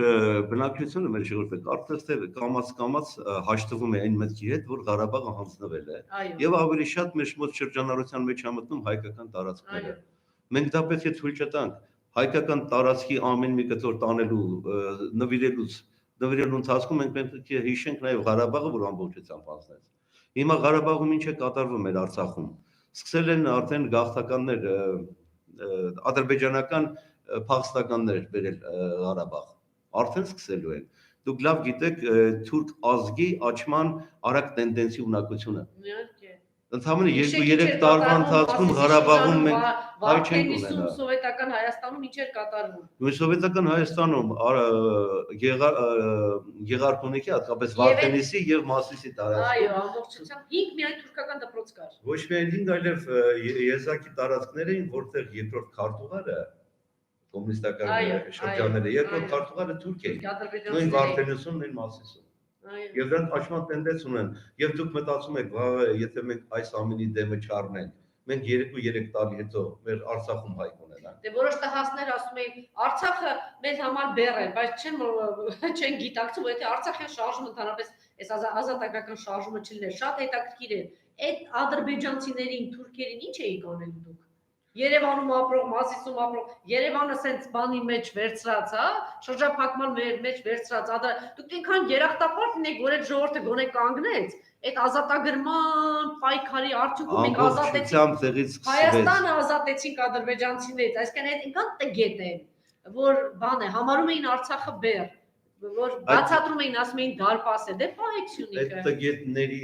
բնակչությունը, մեր ժողովուրդը կարծես թե կամաց հաշտվում է այն մտքի հետ, որ Ղարաբաղը հանձնվել է, եւ ավելի շատ մեր մոտ շրջանառության մեջ համտնում հայկական տարածքները։ Մենք դա պետք է թույլ չտանք։ Հայկական տարածքի ամեն մի կտոր տանելու, նվիրելու ընթացքում մենք պետք է հիշենք նաեւ Ղարաբաղը, որ ամբողջությամբ հանձնեց։ Հիմա Ղարաբաղում ինչ է կատարվում մեր Արցախում։ Սկսել են արդեն գաղթականներ, ադրբեջանական փախստականներ բերել Ղարաբաղ, արդեն սկսելու են։ Դուք լավ գիտեք թուրք ազգի աճման արագ տենդենսի ունակությունը։ Ընդհանրապես 2-3 տարվա ընթացքում Ղարաբաղում մենք հայ չենք ունենա։
Սովետական Հայաստանում ինչ էր կատարվում։
Սովետական Հայաստանում Գեղարքունիքի, հատկապես Վարդենիսի եւ Մասիսի տարածքում։
Այո, ամբողջությամբ 5 միայն թուրքական դպրոց կար։
Ոչ միայն 5, այլև եզակի տարածքներ էին, որտեղ երկրորդ քարտուղարը կոմունիստական
Այո,
շրջանները,
այո,
երկրորդ
այո։
քարտուղարը Թուրքիայի, նույն
Ադրբեջանցիների։
Վարդենիսում, նույն Մասիսում։
Այո։
Եվ դրանք աճման տենդենց ունեն։ Եվ դուք մտածում եք, վաղը, եթե մենք այս ամենի դեմը չառնենք, մենք 2-3 տարի հետո մեր Արցախում հայ կունենանք։
Դե որոշ տղասներ ասում էին Արցախը մեզ համար բեռ է, բայց չեն գիտակցում, եթե Արցախյան շարժումը ընդհանրապես այս ազատագրական շարժումը չլիներ, շատ հետաքրքիր է։ Այդ ադրբեջանցիներին, թուրքերին ինչ էիք անելու դուք։ Երևանում ապրող, Մասիսում ապրող, Երևանը սենց բանի մեջ վերցրած, հա, շրջափակման մեջ վերցրած, դուք այնքան երախտապարտ լինեք, որ այդ ժողովուրդը գոնե կանգնեց, այդ ազատագրման պայքարի արդյունքում մենք
Ամբողջությամբ տեղից սկսվեց։
Հայաստանը ազատեցինք ադրբեջանցիներից, այսինքն այդ ինքան տգետ են, որ բան է, համարում էին Արցախը բեռ, որ բացատրում էին, ասում էին դարպաս է, դե պահեք Սյունիքը։
Այդ տգետների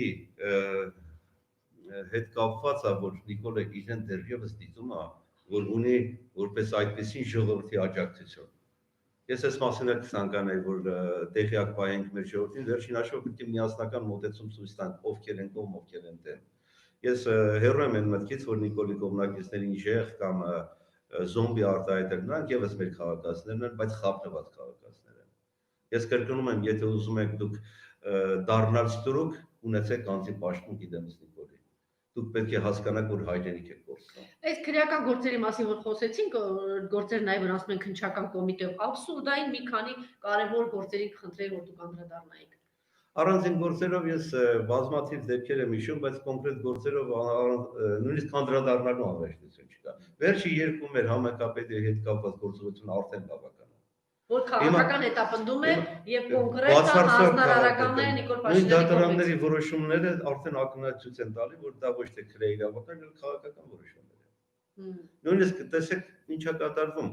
հետ կապված է, որ Նիկոլը իրեն դեռևս դիտում է, որ ունի որպես այդպեսին ժողովրդի աջակցություն։ Ես այս մասին էլ կցանկանայի, որ տեղյակ պահենք մեր ժողովրդին, վերջին հաշվով պետք է միասնական մոտեցում ցույց տանք, ովքեր են կողմ, ովքեր են դեմ։ Ես հեռու եմ այն մտքից, որ Նիկոլի կողմնակիցներին ժեղ կամ զոմբի արտահայտել, նրանք եւս մեր քաղաքացիներն են, բայց խաբնված քաղաքացիներ են։ Ես կրկնում եմ, եթե ուզում եք դուք դառնալ ստրուկ, ունեցեք անձի պաշտոն գիտեմս Նիկոլի։ Դուք պետք է հասկանաք, որ հայրենիք եք գործում։
Այս քրեական գործերի մասին որ խոսեցինք, գործեր նաև որ ասում են քննչական կոմիտեով, абսուրդային մի քանի կարևոր գործերի կխնդրեի, որ դուք անդրադառնայիք։
Առանձին գործերով ես բազմաթիվ դեպքեր եմ հիշում, բայց կոնկրետ գործերով նույնիսկ անդրադառնալու անհրաժեշտություն չկա։ Վերջի երկու մեր համակապետի հետ կապված գործողությունը արդեն բավական է։
Որ քաղաքական հետապնդում է եւ կոնկրետ հանրարարականները Նիկոլ
Նույն
Փաշինյանի
դատարանների որոշումները արդեն ակնհայտություն են տալի, որ դա ոչ թե քրե իրավական, այլ քաղաքական որոշումներ են։ Նույնիսկ տեսեք ինչա կատարվում։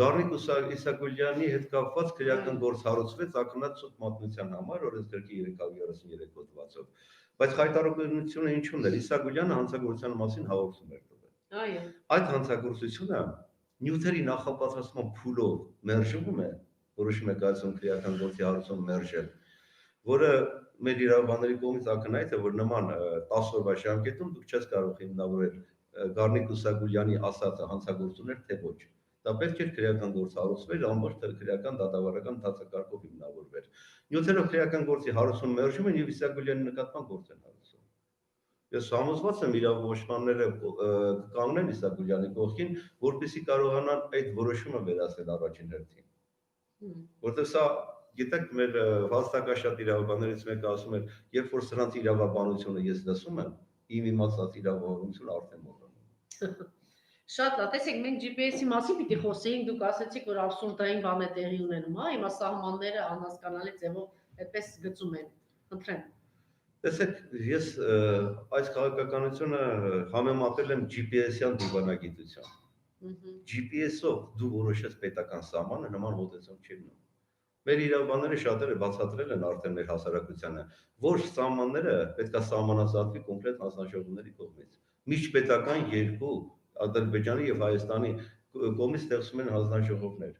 Գառնիկ Իսագուլյանի հետ կապված քրեական գործ հարուցվեց ակնհայտ սուտ մատնության համար օրենսգրքի 333 հոդվածով։ Բայց խայտարարությունը ինչ ուներ, Իսագուլյանը հանցագործության մասին հաղորդում էր տվել։
Այո։
Այդ հանցագործությունը նյութերի նախապատրաստման փուլով մերժվում է, որոշում է կայացում քրեական գործի հարուցում մերժել, որը մեր իրավաբանների կողմից ակնհայտ է, որ նման 10 օրվա ժամկետում դուք չես կարող հիմնավորել Գառնիկ Իսագուլյանի ասածը հանցագործություններ, թե ոչ։ Դա պետք է քրեական գործ հարուցվեր, ամբողջ քրեական դատավարական դատակարգով հիմնավորվեր։ Նյութերով քրեական գործի հարուցում մերժում են եւ Իսագուլյանի նկատմամբ գործ են հարուցում։ Ես համոզված եմ իրավապաշտպանները կանգնեն Իսագուլյանի կողքին, որպեսզի կարողանան այդ որոշումը վերացնել առաջին հերթին։ Որտեղ սա, գիտեք, մեր վաստակաշատ իրավաբաններից մեկը ասում էր, երբ որ սրանց իրավաբանությունը ես լսում եմ, իմ իմացած իրավաբանությունը արդեն մոռանում։
Շատ լավ, տեսեք, մենք GPS-ի մասին պիտի խոսեինք, դուք ասացիք, որ абսուրդային բան է տեղի ունենում, հա, հիմա սահմանները անհասկանալի ձևով այդպես գծում են։ Խնդրեմ։
Տեսեք, ես այս քաղաքականությունը համեմատել եմ GPS-յան դիվանագիտության։ GPS-ով դու որոշես պետական սահմանը, նման մոտեցում չի լինում։ Մեր իրավաբանները շատերը բացատրել են արդեն մեր հասարակությանը, որ սահմանները պետք է սահմանազատվի կոնկրետ հանձնաժողովների կողմից։ Միջպետական երկու Ադրբեջանի եւ Հայաստանի կողմից ստեղծում են հանձնաժողովներ։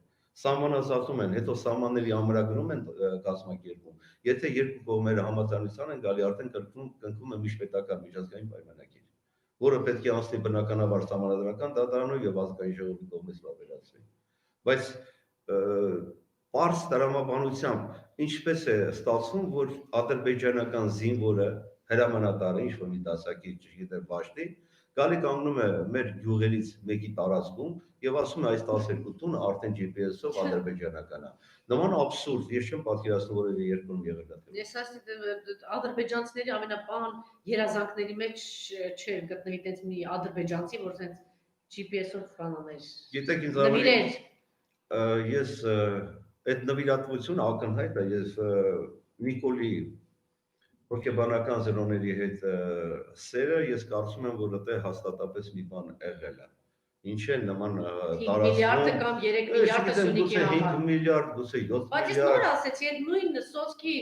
Սահմանազատում են, հետո սահմանների ամրագրում են կազմակերպում։ Եթե երկու կողմերը համաձայնության են գալի, արդեն կնքում է միջպետական միջազգային պայմանագիր, որը պետք է անցնի բնականաբար սահմանադրական դատարանով եւ ազգային ժողովի կողմից վավերացվի։ Բայց պարզ տրամաբանությամբ ինչպես է ստացվում, որ ադրբեջանական զինվորը հրամանատարը ինչ-որ մի դասակի չգիտեմ բաշտի գալի կանգնում է մեր գյուղերից մեկի տարածքում եւ ասում է այս 12 տունը արդեն GPS-ով ադրբեջանական է։ Նման абսուրդ ես չեմ պատկերացնում որևէ երկրում եղել է։
Ես ասեմ ադրբեջանցիների ամենապահ երազանքների մեջ չէր գտնվի տենց մի ադրբեջանցի, որ տենց GPS-ով բանաներ։
Գիտեք ինձ ես այդ նվիրատվությունը ակնհայտ է, ես Նիկոլի հոգեբանական զրոների հետ սերը ես կարծում եմ, որ դա հաստատապես մի բան եղել է։ Ինչ է նման
տարածքում 5 միլիարդը կամ 3 միլիարդը Սյունիքի համար։
5 միլիարդ, գուցե 7 միլիարդ։
Բայց ես նոր ասեցի, այդ նույն սոցքի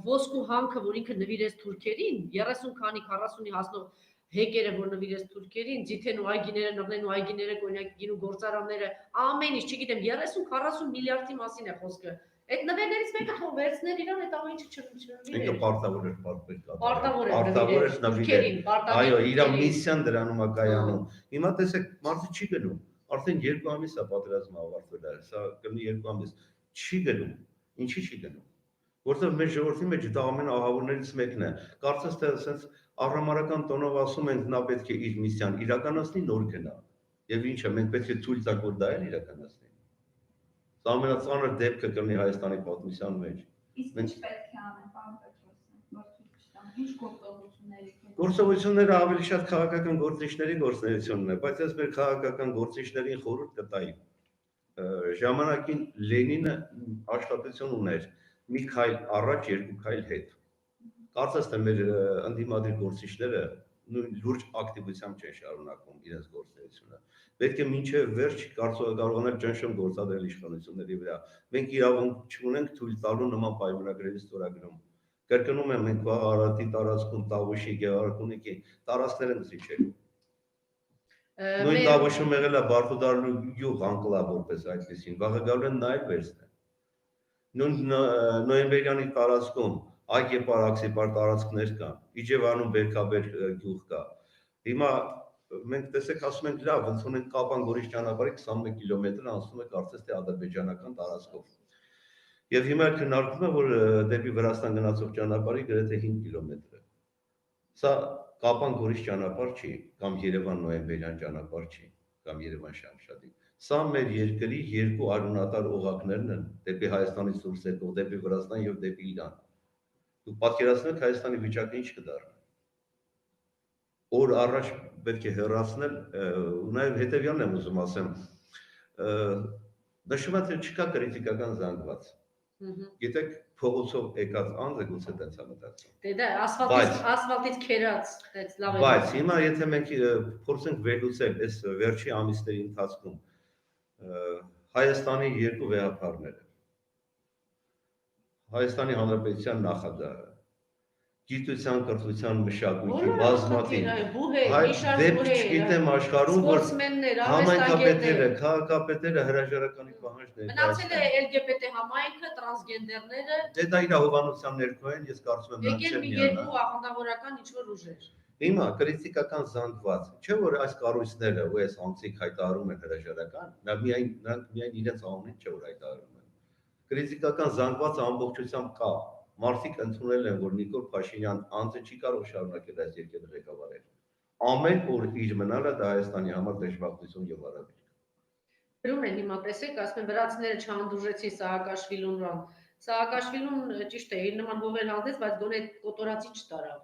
ոսկու հանքը, որ ինքը նվիրեց թուրքերին, 30 քանի 40-ի հասնող հեկերը, որ նվիրեց թուրքերին, ձիթեն ու այգիները, նռնեն ու այգիները, կոնյակի գինու գործարանները, ամեն ինչ, չգիտեմ, 30-40 միլիարդի մասին է խոսքը։ Այդ նվերներից մեկը թող վերցներ իրան այդ ամեն ինչը չնվիրեր։
Ինքը պարտավոր էր
Պարտավոր էր նվիրել։
Այո, իր միսիան դրանում է կայանում։ Հիմա տեսեք, մարդը չի գնում։ Արդեն 2 ամիս է պատերազմը ավարտվել, սա կլինի 2 ամիս, չի գնում, ինչի չի գնում, որտեղ մեր ժողովրդի մեջ դա ամենաահավորներից մեկն է, կարծես թե ասենց առհամարական տոնով ասում ենք նա պետք է իր միսիան իրականացնի, նոր գնա, եւ ինչը մենք պետք է թույլ տանք, որ դա էլ իրականացնի, սա ամենածանր դեպքը կլինի Հայաստանի պատմության մեջ։
Իսկ ինչ պետք է անեն, պարոն Պետրոսյան, որ ցույց տան, ինչ գործողությունների
Գործողությունները ավելի շատ քաղաքական գործիչների գործունեությունն է, բայց ես մեր քաղաքական գործիչներին խորհուրդ կտայի։ Ժամանակին Լենինը աշխատություն ուներ մի քայլ առաջ, երկու քայլ հետ։ Կարծես թե մեր ընդդիմադիր գործիչները նույն լուրջ ակտիվությամբ չեն շարունակում իրենց գործունեությունը։ Պետք է մինչև վերջ կարողանալ ճնշում գործադրել իշխանությունների վրա։ Մենք իրավունք չունենք թույլ տալու նման պայմանագրերի ստորագրում։ Կրկնում եմ, մենք վաղ Արարատի տարածքում Տավուշի, Գեղարքունիքի տարածքներ ենք զիջելու։ Նույն Տավուշում եղել է Բարդուդարու յուղ անկլա որպես այդպեսին, վաղը գալու են նայել վերցնել։ Նույն նոյեմբերյանի տարածքում Այգեպար, Աքսիպար տարածքներ կան, Իջևանում Բերքաբեր գյուղ կա։ Հիմա մենք տեսեք ասում ենք լավ, ընդունենք Կապան-Գորիս ճանապարհի 21 կիլոմետր անցնում է կարծես թե ադրբեջանական տարածքով։ Եվ հիմա քննարկվում է, որ դեպի Վրաստան գնացող ճանապարհի գրեթե 5 կիլոմետր է։ Սա Կապան-Գորիս ճանապարհ չի, կամ Երևան-Նոյեմբերյան ճանապարհ չի, կամ Երևան-Շամշադի։ Սա մեր երկրի երկու արյունատար օղակներն են, դեպի Հայաստանից դուրս եկող, դեպի Վրաստան եւ դեպի Իրան։ Դուք պատկերացնեք Հայաստանի վիճակը ինչ կդառնա։ Օր առաջ պետք է հեռացնել, ու նաեւ հետեւյալն եմ ուզում ասեմ, նշվում է թե չկա կրիտիկական զանգված։ Գիտեք, փողոցով եկած անձը գուցե տենց է մտածում։
Դե դա ասֆալտից քերած, այդպես լավ է։
Բայց հիմա եթե մենք փորձենք վերլուծել այս վերջի ամիսների ընթացքում Հայաստանի երկու վեհապարները, Հայաստանի Հանրապետության նախագահը, գիտության, կրթության, մշակույթի, բազմաթիվ, դեպք չգիտեմ աշխարհում, որ համայնքապետերը, քաղաքապետերը հրաժարականի պահանջներ
մնացել է LGBT համայնքը, տրանսգենդերները,
դե դա իր հովանության ներքո են, ես կարծում եմ
եկել մի երկու ախնդավորական ինչ-որ ուժեր։
Հիմա կրիտիկական զանգված, չէ՞ որ այս կառույցները ու այս անձիկ հայտարարում են հրաժարական, նրանք միայն իրենց անունից չէ որ հայտարարում են։ Կրիտիկական զանգվածը ամբողջությամբ կա։ Մարդիկ ընդունել են, որ Նիկոլ Փաշինյան անձը չի կարող շարունակել այս երկրի ղեկավարել։ Ամեն օր իր մնալը դա Հայաստանի համար դժբախտություն եւ արարք։
Գրում են հիմա տեսեք, ասում են վրացիները չհանդուրժեցին Սաակաշվիլուն ռան։ Սաակաշվիլուն ճիշտ է, իր նման հովել հանդես, բայց գոնե կոտորածի չտարավ։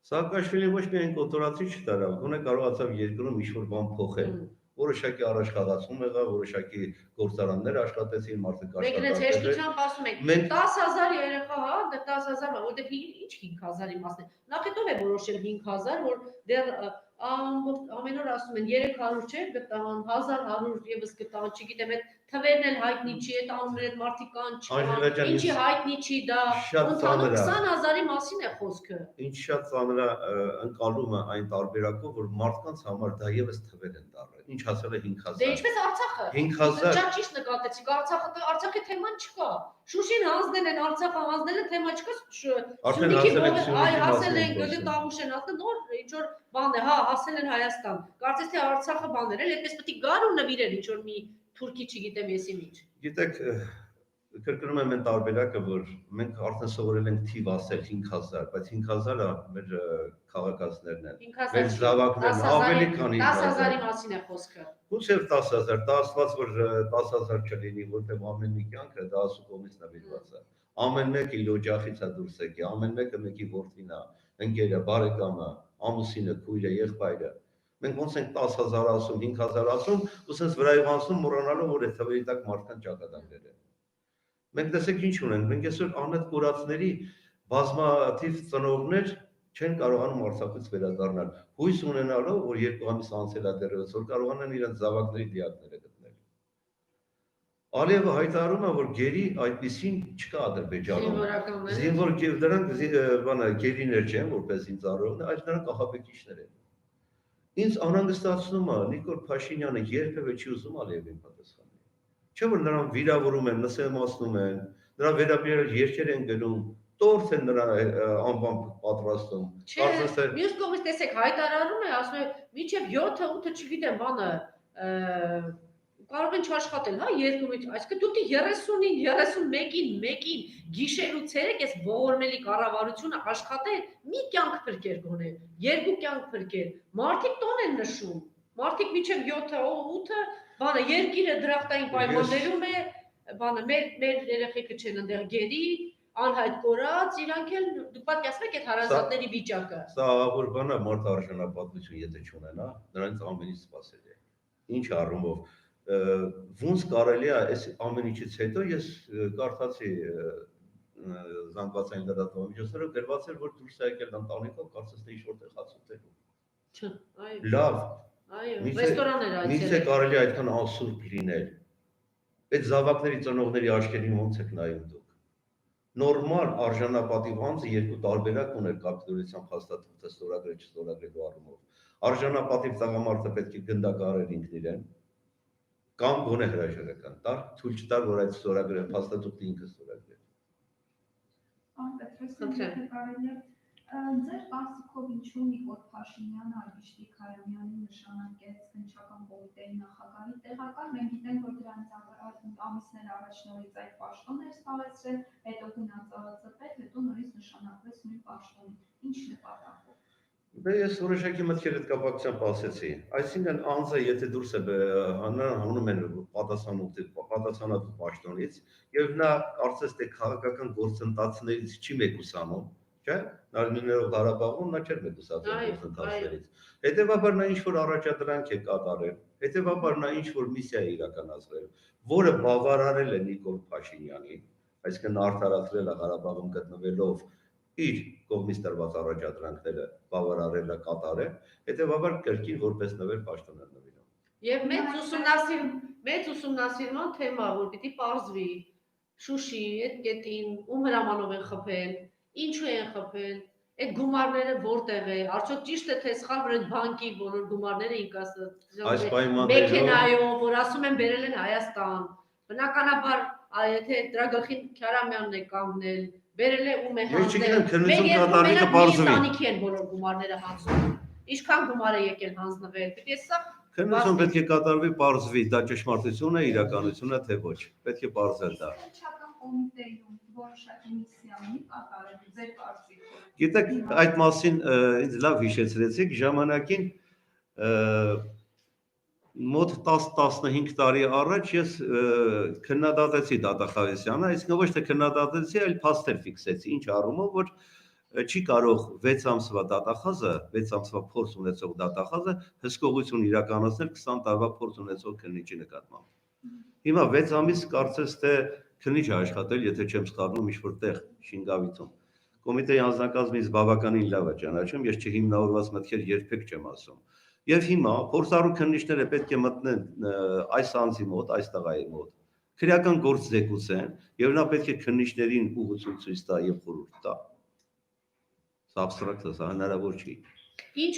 Սաակաշվիլին ոչ միայն կոտորածի չտարավ, գոնե կարողացավ երկրում ինչ-որ բան փոխել։ Որոշակի առաջխաղացում եղավ, որոշակի գործարաններ աշխատեցին, մարդիկ աշխատեցին։
Մենք հեշտությամբ ասում ենք 10000 երեխա, հա, դա 10000, որտեղ ինչ 5000-ի մասն է։ Նախ հետո է որոշել 5000, որ դեռ ամեն օր ասում են 300 չէ, գտան 1100 եւս գտան, չգիտեմ, այդ թվերն էլ հայտնի չի, այդ անունները այդ մարդիկ կան, չկան, ինչի հայտնի չի դա, ընդհանուր 20000-ի մասին է խոսքը։
Ինչ շատ ծանր է ընկալումը այն տարբերակով, որ մարդկանց համար դա եւս թվեր են դառել։ Ինչ ասել է 5000։
Դե ինչպես Արցախը։
5000։
Շատ ճիշտ նկատեցիք, Արցախի թեման չկա։ Շուշին հանձնել են, Արցախը հանձնել են, թեմա չկա։ Այ հասել են գլի Տավուշ են ասել, նոր ինչ որ բան է, հա, հասել են Հայաստան։ Կարծես թե Արցախը բաներ էլ, այդպես պետք է գար ու նվիրել ինչ որ մի թուրքի չգիտեմ եսի ինչ։
Գիտեք, կրկնում եմ այն տարբերակը, որ մենք արդեն սովորել ենք թիվ ասել 5000, բայց 5000-ը մեր քաղաքացիներն են։ Մեր զավակներն ավելի քան
10000-ի մասին է խոսքը։
Գուցե 10000, դա ասված որ 10000 չլինի, որտեղ ամեն մի կյանքը դա ասու կողմից նվիրված է։ Ամեն մեկը իր օջախից է դուրս եկել, ամեն մեկը մեկի որդին է, ընկերը, բարեկամը, ամուսինը, քույրը, եղբայրը։ Մենք ոնց ենք 10000 ասում, 5000 ասում, ու sense վրայով անցնում մոռանալով որ այդ թվերի տակ մարդկան ճակատագրեր են։ Մենք տեսեք ինչ ունենք, մենք այսօր անհատ կուրացների բազմաթիվ ծնողներ չեն կարողանում Արցախից վերադառնալ, հույս ունենալով, որ 2 ամիս անցել է դեռևս, որ կարողանան իրենց զավակների դիակները գտնել։ Ալիևը հայտարարում է, որ գերի այդպեսին չկա Ադրբեջանում։ Զինվոր դրանք գերիներ չեն, որպես ինձ այլ նրանք ահաբեկիչներ են։ Ինձ անհանգստացնում է Նիկոլ Փաշինյանը երբևէ չի ուզում Ալիևին պատասխանել։ Չէ՞ որ նրան վիրավորում են, նսեմացնում են, նրա վերաբերյալ երկեր են գնում, տորթ են նրա անվան պատրաստում։
Կարծես թե մյուս կողմից տեսեք հայտարարում է, ասում է մինչև 7-8, չգիտեմ, բանը կարող են չաշխատել, հա, երկու, այսինքն դու 30-ին, 31-ին, 1-ին գիշերուց երեք այս ողորմելի կառավարությունը աշխատել, մի կյանք փրկեր գոնե, երկու կյանք փրկեր։ Մարդիկ տոն են նշում։ Մարդիկ միջև 7-ը, 8-ը, բանը երկիրը դրախտային պայմաններում է, բանը մեր երեխեքը չեն այնտեղ գերի, անհայտ կորած, իրանք էլ դուք պատկերացնեք այդ հարազատների վիճակը։
Սա ահավոր բան է, մարդ արժանապատվություն եթե չունենա, նրանց ամենից սпасել է։ Ինչ առումով ոնց կարելի է այս ամեն ինչից հետո ես կարդացի զանգվածային լրատվամիջոցներով գրված էր, որ դուրս է եկել ընտանիքով, կարծես թե ինչ-որ տեղ հաց ուտելու։ Լավ։
Այո, ռեստորաններ այցելել։
Միթե կարելի է այդքան ասուրբ լինել։ Այդ զավակների ծնողների աչքերին ոնց եք նայում դուք։ Նորմալ արժանապատիվ անձը երկու տարբերակ ուներ կապիտալիզմությամբ հաստատված ստորագրել չստորագրելու առումով։ Արժանապատիվ տղամարդը պետք է գնդակարեր ինքն իրեն կամ գոնե հրաժարական տար, թույլ չտար, որ այդ ստորագրել հաստատուկը ինքը ստորագրել։
Պետրոսյան, կարելի է ձեր կարծիքով ինչու Նիկոլ Փաշինյանը Արգիշտի Քարամյանին նշանակեց քննչական կոմիտեի նախագահի տեղակալ, մենք գիտենք, որ դրանից ամիսներ առաջ նորից այդ պաշտոնն էր զբաղեցրել, հետո գնաց ԱՎԾ-պետ, հետո նորից նշանակվեց նույն պաշտոնին։ Ինչ նպատակով։
Դե ես որոշակի մտքեր այդ կապակցությամբ ասեցի։ Այսինքն անձը եթե դուրս է հանում են պատասխանատու պաշտոնից եւ նա կարծես թե քաղաքական գործընթացներից չի մեկուսանում, չէ՞։ Նարիններով Ղարաբաղում նա չէր մեկուսացել գործընթացներից։ Հետևաբար նա ինչ-որ առաջադրանք է կատարել, հետևաբար նա ինչ-որ միսիա է իրականացրել, որը բավարարել է Նիկոլ Փաշինյանին, այսինքն արդարացրել է Ղարաբաղում գտնվելով իր կողմից տրված առաջադրանքները բավարարել է կատարել, հետևաբար կրկին որպես նվեր պաշտոն է նվիրում։
Եվ մեծ ուսումնասիրման թեմա, որ պիտի պարզվի Շուշի, այդ կետին, ում հրամանով են խփել, ինչու են խփել, այդ գումարները որտեղ է, արդյոք ճիշտ է թե սխալ, որ այդ բանկի բոլոր գումարները
այս պայմաններով
մեքենայով, որ ասում են բերել են Հայաստան, բնականաբար, եթե դրա գլխին Քարամյանն է կանգնել, բերել է ում է հանձնել,
քննություն կատարելը բարձրի
ընտանիքի են բոլոր գումարները հանձնում, ինչքան գումար է եկել հանձնվել, պիտի սա
քննություն պետք է կատարվի բարձրի, դա ճշմարտություն է, իրականություն է, թե ոչ, պետք է բարձր դա։
Քննչական կոմիտեում որոշակի միսիա ունի կատարելու ձեր կարծիքով։
Գիտեք, այդ մասին ինձ լավ հիշեցրեցիք, ժամանակին մոտ 10-15 տարի առաջ ես քննադատեցի Դատախազյանը, այսինքն ոչ թե քննադատեցի, այլ փաստեր ֆիքսեցի, ինչ առումով, որ չի կարող 6 ամսվա դատախազը, 6 ամսվա փորձ ունեցող դատախազը հսկողություն իրականացնել 20 տարվա փորձ ունեցող քննիչի նկատմամբ։ Հիմա 6 ամիս կարծես թե քննիչ է աշխատել, եթե չեմ սխալվում, ինչ-որ տեղ Շինգավիթում։ Կոմիտեի անձնակազմից բավականին լավ է ճանաչում, ես չհիմնավորված մտքեր երբեք չեմ ասում։ Եվ հիմա փորձառու քննիչները պետք է մտնեն այս անձի մոտ, այս տղայի մոտ, քրեական գործ զեկուցեն, եւ նա պետք է քննիչներին ուղղություն ցույց տա եւ խորհուրդ տա։ Սա абստրակտ է, սա հնարավոր չի։
Ինչ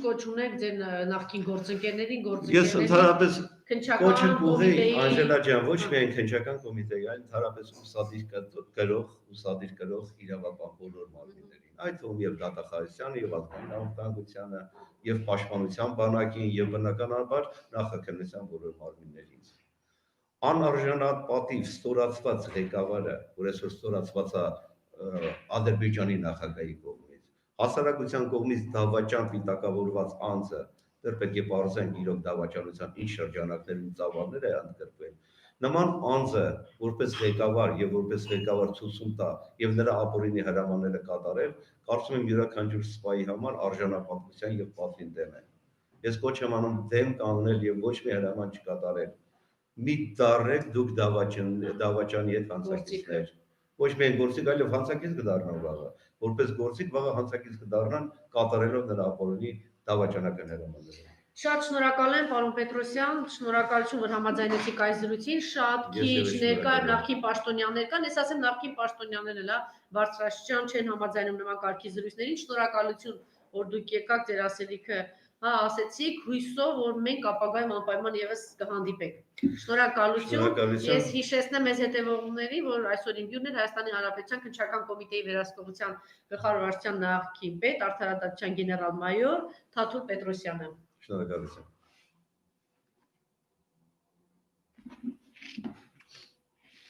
կոչ ունեք ձեր նախկին գործընկերներին,
Ես ընդհանրապես կոչ եմ ուղղի Անժելա ջան, ոչ միայն քննչական կոմիտեի, այլ ընդհանրապես ուսադիր կրող իրավապահ բոլոր մարմիններին, այդ թվում եւ Դատախազյանը, եւ Ազգային անվտանգությանը, եւ Պաշտպանության բանակին, եւ բնականաբար նախաքննության բոլոր մարմիններին։ Անարժանապատիվ ստորացված ղեկավարը, որ այսօր ստորացված է Ադրբեջանի նախագահի կողմից, հասարակության կողմից դավաճան պիտակավորված անձը, դեռ պետք է բարձրենք իրոք դավաճանության ինչ շրջանակներում ծավալներ է ընդգրկվել։ Նման անձը որպես ղեկավար եւ որպես ղեկավար ցուցում տա եւ նրա ապօրինի հրամանները կատարել, կարծում եմ յուրաքանչյուր սպայի համար արժանապատվության եւ պատվին դեմ է։ Ես կոչ եմ անում դեմ կանգնել եւ ոչ մի հրաման չկատարել։ Մի դառեք դուք դավաճանի հետ հանցակիցներ։ Ոչ միայն գործիք, այլև հանցակից կդառնան վաղը։ Որպես գործիք վաղը հանցակից կդառնան կատարելով նրա ապօրինի դավաճանական հրամանները։
Շատ շնորհակալ եմ, պարոն Պետրոսյան, շնորհակալություն, որ համաձայնեցիք այս զրույցին, շատ քիչ ներկա նախկին պաշտոնյաներ կան, ես ասեմ նախկին պաշտոնյաները լա բարձրաստիճան չեն համաձայնում նման կարգի զրույցներին, շնորհակալություն, որ դուք եկաք ձեր ասելիքը, ասեցիք, հույսով, որ մենք ապագայում անպայման եւս կհանդիպենք։ Շնորհակալություն։ Ես հիշեցնեմ մեզ հետևողների, որ այսօր իմ հյուրն էր Հայաստանի Հանրապետության քննչական կոմիտեի վերահսկողության գլխավոր վարչության նախկին պետ, արդարադատության գեներալ-մայոր Թաթուլ Պետրոսյանը։
Շնորհակալություն։